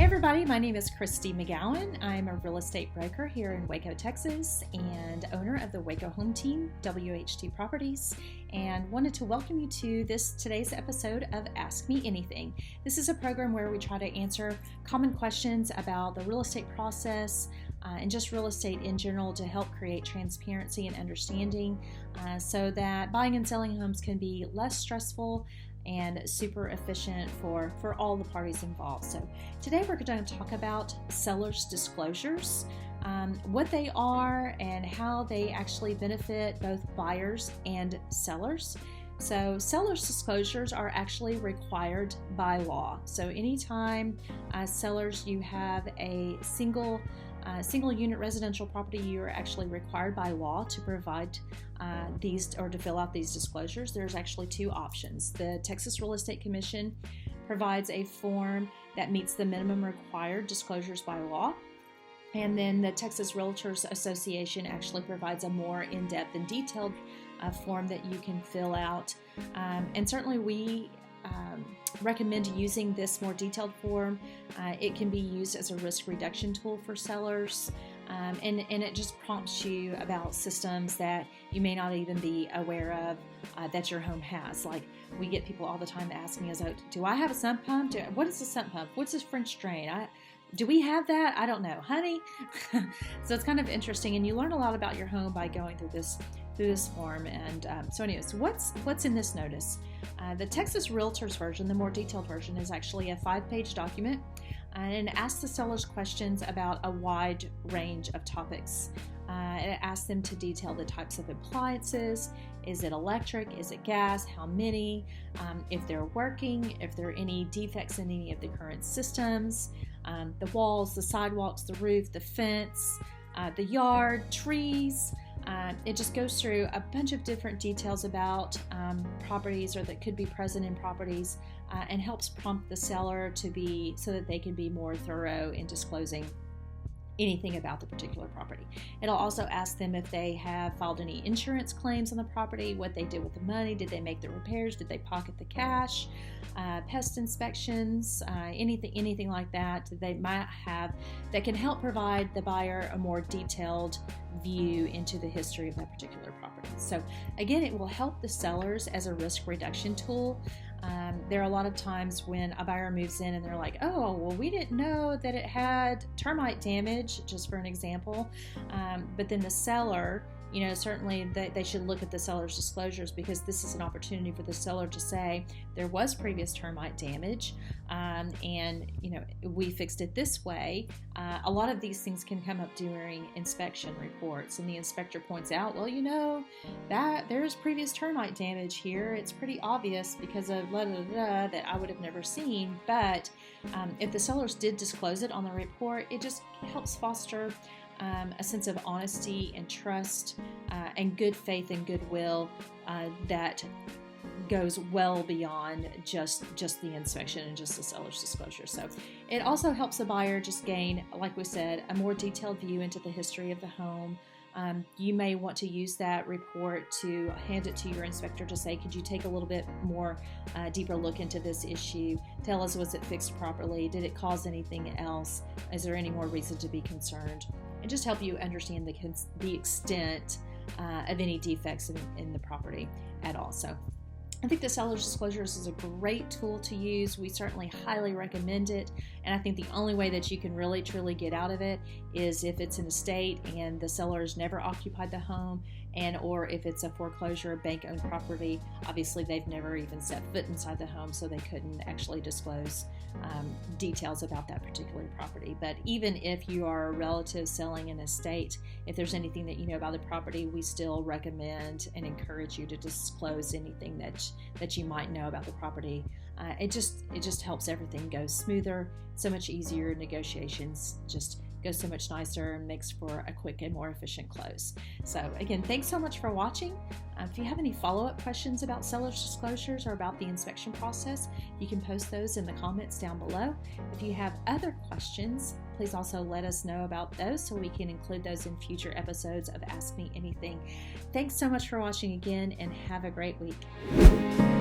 everybody, my name is Cristi McGowan. I'm a real estate broker here in Waco, Texas, and owner of the Waco Home Team, WHT Properties, and wanted to welcome you to today's episode of Ask Me Anything. This is a program where we try to answer common questions about the real estate process and just real estate in general to help create transparency and understanding so that buying and selling homes can be less stressful and super efficient for all the parties involved. So today we're going to talk about sellers' disclosures, what they are and how they actually benefit both buyers and sellers. So sellers' disclosures are actually required by law. So anytime sellers, you have a single unit residential property, you are actually required by law to provide these or to fill out these disclosures. There's actually two options. The Texas Real Estate Commission provides a form that meets the minimum required disclosures by law. And then the Texas Realtors Association actually provides a more in-depth and detailed form that you can fill out. And certainly we recommend using this more detailed form. It can be used as a risk reduction tool for sellers, and it just prompts you about systems that you may not even be aware of that your home has. Like, we get people all the time asking us, do I have a sump pump? What is a sump pump? What's a French drain? Do we have that? I don't know, honey. So it's kind of interesting, and you learn a lot about your home by going through this form. And so anyways, what's in this notice? The Texas Realtors version, the more detailed version, is actually a 5-page document, and it asks the sellers questions about a wide range of topics. It asks them to detail the types of appliances. Is it electric? Is it gas? How many? If they're working, if there are any defects in any of the current systems, the walls, the sidewalks, the roof, the fence, the yard, trees. It just goes through a bunch of different details about properties or that could be present in properties and helps prompt the seller so that they can be more thorough in disclosing anything about the particular property. It'll also ask them if they have filed any insurance claims on the property, what they did with the money, did they make the repairs, did they pocket the cash, pest inspections, anything like that they might have that can help provide the buyer a more detailed view into the history of that particular property. So again, it will help the sellers as a risk reduction tool. There are a lot of times when a buyer moves in and they're like, oh, well, we didn't know that it had termite damage, just for an example. But then the seller, certainly they should look at the seller's disclosures, because this is an opportunity for the seller to say there was previous termite damage, and we fixed it this way. A lot of these things can come up during inspection reports, and the inspector points out, well, that there's previous termite damage here. It's pretty obvious because of blah, blah, blah, that I would have never seen. But if the sellers did disclose it on the report, it just helps foster a sense of honesty and trust and good faith and goodwill that goes well beyond just the inspection and just the seller's disclosure. So it also helps the buyer just gain, like we said, a more detailed view into the history of the home. You may want to use that report to hand it to your inspector to say, could you take a little bit more deeper look into this issue? Tell us, was it fixed properly? Did it cause anything else? Is there any more reason to be concerned? And just help you understand the extent of any defects in the property at all. So I think the seller's disclosures is a great tool to use. We certainly highly recommend it. And I think the only way that you can really truly get out of it is if it's an estate and the seller's never occupied the home, or if it's a foreclosure, a bank-owned property. Obviously, they've never even set foot inside the home, so they couldn't actually disclose details about that particular property. But even if you are a relative selling an estate, if there's anything that you know about the property, we still recommend and encourage you to disclose anything that you might know about the property. It just helps everything go smoother, so much easier. Negotiations just goes so much nicer and makes for a quick and more efficient close. So again, thanks so much for watching. If you have any follow-up questions about seller's disclosures or about the inspection process, you can post those in the comments down below. If you have other questions, please also let us know about those so we can include those in future episodes of Ask Me Anything. Thanks so much for watching again, and have a great week.